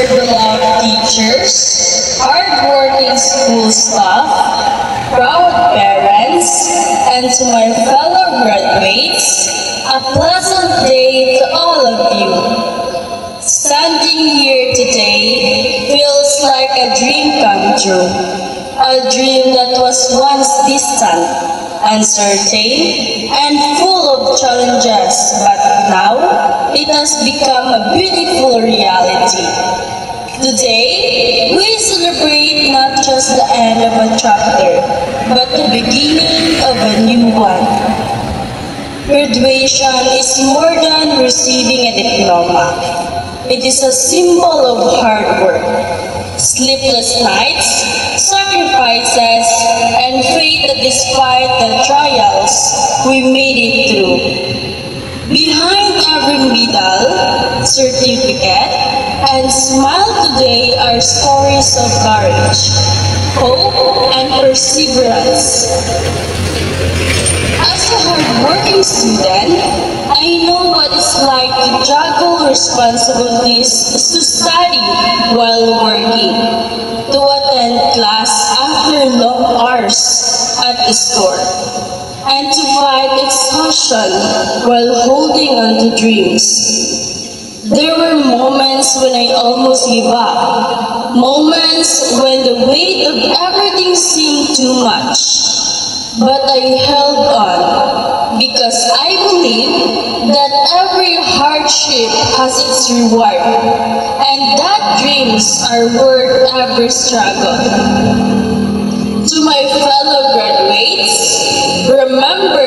dear beloved teachers, hardworking school staff, proud parents, and to my fellow graduates, a pleasant day to all of you. Standing here today feels like a dream come true, a dream that was once distant, uncertain, and full of challenges, but now it has become a beautiful reality. Today, we celebrate not just the end of a chapter, but the beginning of a new one. Graduation is more than receiving a diploma. It is a symbol of hard work, sleepless nights, sacrifices, and faith that despite the trials, we made it through. Behind every medal, certificate, and smile today are stories of courage, hope, and perseverance. As a hardworking student, I know what it's like to juggle responsibilities, to study while working, to attend class after long hours at the store, and to fight exhaustion while holding on to dreams. There were moments when I almost gave up, moments when the weight of everything seemed too much. But I held on because I believe that every hardship has its reward and that dreams are worth every struggle. To my fellow graduates, remember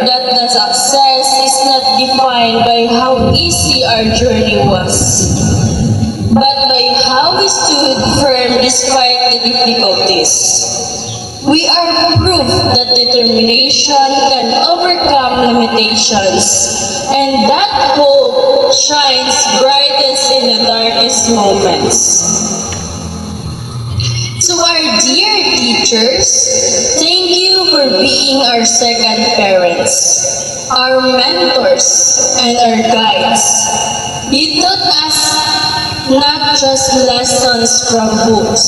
that the success is not defined by how easy our journey was, but by how we stood firm despite the difficulties. We are proof that determination can overcome limitations, and that hope shines brightest in the darkest moments. To our dear teachers, thank you for being our second parents, our mentors, and our guides. You taught us not just lessons from books,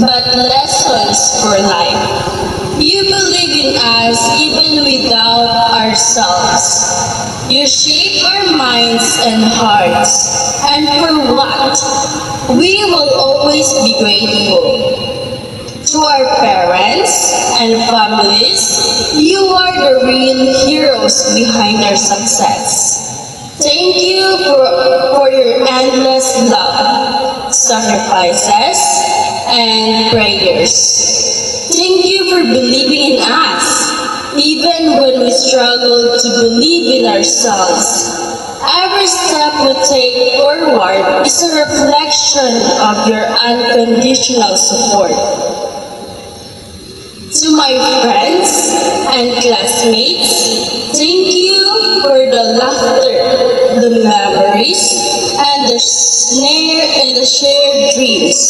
but lessons for life. You believe in us even without ourselves. You shape our minds and hearts, and for what? We will always be grateful. To our parents and families, you are the real heroes behind our success. Thank you for your endless love, sacrifices, and prayers. Thank you for believing in us, even when we struggle to believe in ourselves. Every step we take forward is a reflection of your unconditional support. To my friends and classmates, thank you for the laughter, the memories, and the shared dreams.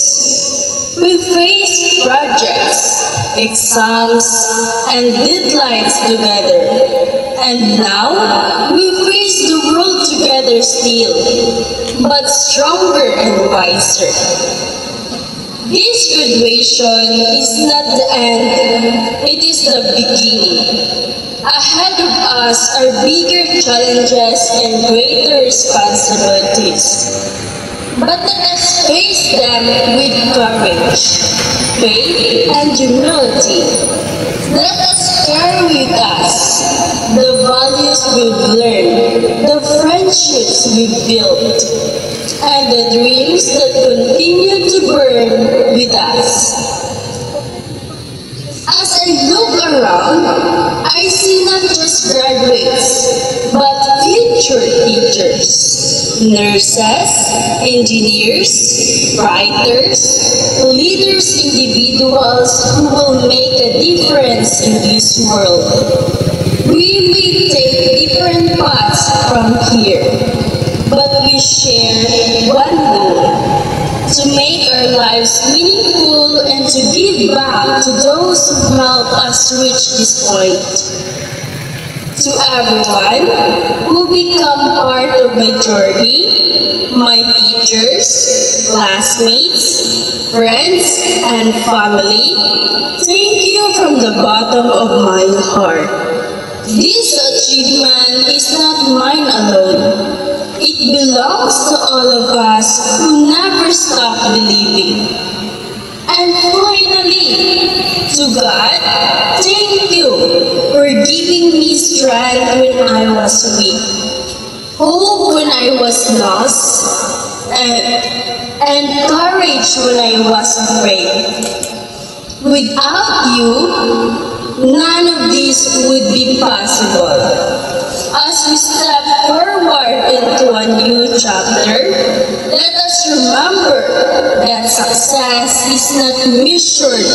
We faced projects, exams, and deadlines together. And now, we face the world together still, but stronger and wiser. This graduation is not the end, it is the beginning. Ahead of us are bigger challenges and greater responsibilities. But let us face them with courage, faith, and humility. Let us carry with us the values we've learned, the friendships we've built, and the dreams that continue to burn with us. As I look around, I see not just graduates, but future teachers, nurses, engineers, writers, leaders, individuals who will make a difference in this world. We may take different paths from here, but we share one goal: to make our lives meaningful and to give back to those who helped us reach this point. To everyone who become part of my journey, my teachers, classmates, friends, and family, thank you from the bottom of my heart. This achievement is not mine alone. It belongs to all of us who never stop believing. And finally, to God, thank you for giving me strength when I was weak, hope when I was lost, and courage when I was afraid. Without you, none of this would be possible. As we step forward into a new chapter, let us remember that success is not measured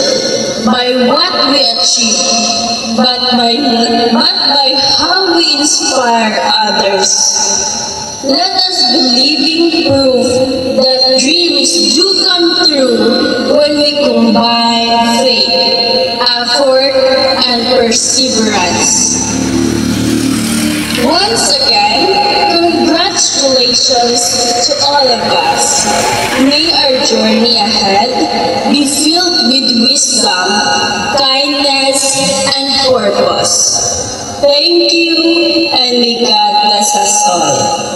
by what we achieve, but by how we inspire others. Let us believe in proof that dreams do come true when we combine faith, effort, and perseverance. Once again, congratulations to all of us. May our journey ahead be filled with wisdom, kindness, and purpose. Thank you, and may God bless us all.